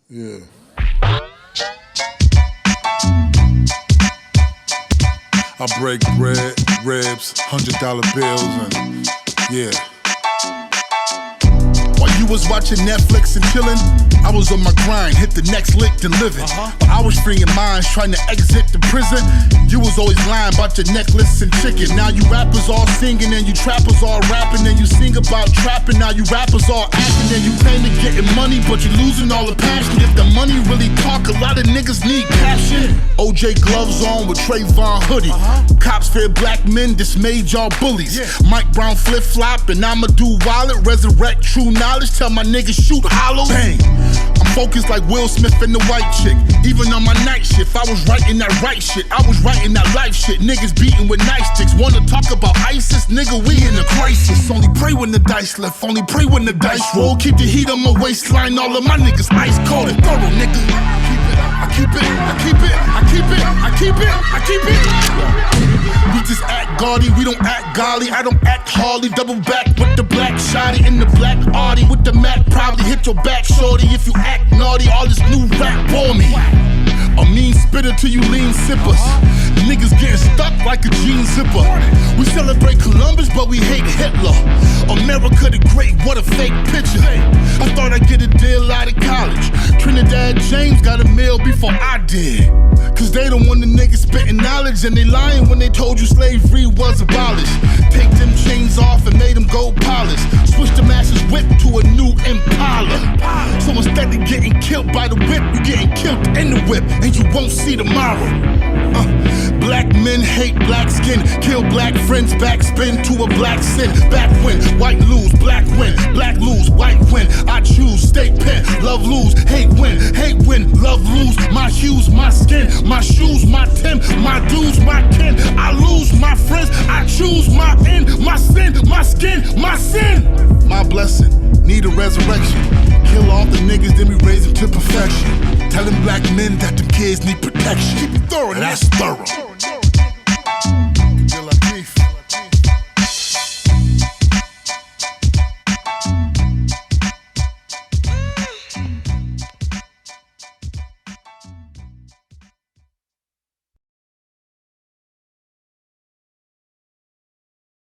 Yeah. I break bread, ribs, $100 bills, and yeah. While you was watching Netflix and chillin', I was on my grind, hit the next lick, then living. But I was freeing minds, trying to exit the prison. You was always lying about your necklace and chicken. Now you rappers all singing, and you trappers all rapping, and you sing about trapping. Now you rappers all acting, and you claim to getting money, but you losing all the passion. If the money really talk, a lot of niggas need passion. OJ gloves on with Trayvon hoodie. Cops fear black men, dismayed y'all bullies. Mike Brown flip-flop, and I'ma do wallet, resurrect true knowledge, tell my niggas shoot hollow. Bang. I'm focused like Will Smith and the white chick. Even on my night shift, I was writing that right shit. I was writing that life shit. Niggas beating with nightsticks. Wanna talk about ISIS? Nigga, we in a crisis. Only pray when the dice left. Only pray when the dice roll. Keep the heat on my waistline. All of my niggas ice cold and thorough, nigga. I keep it, I keep it, I keep it, I keep it, I keep it. We just act gaudy, we don't act golly. I don't act Harley, double back with the black shotty in the black Audi with the Mac. Probably hit your back, shorty, if you act naughty. All this new rap bore me. A mean spitter till you lean sippers. Niggas getting stuck like a jean zipper. We celebrate Columbus, but we hate Hitler. America the great, what a fake picture. I thought I'd get a deal out of college. Trinidad James got a meal before I did. Cause they don't want the niggas spitting knowledge, and they lying when they told you slavery was abolished. Take them chains off and made them gold polished. Switch the master's whip to a new Impala. So instead of getting killed by the whip, you getting killed in the whip, and you won't see tomorrow. Black men hate black skin, kill black friends, backspin to a black sin. Back win, white lose, black win, black lose, white win. I choose, state pen, love lose, hate win, love lose. My hues, my skin, my shoes, my Tim, my dues, my kin. I lose my friends, I choose my end, my sin, my skin, my sin. My blessing, need a resurrection. Kill all the niggas, then we raise them to perfection. Telling black men that the kids need protection. Keep it thorough, that's thorough.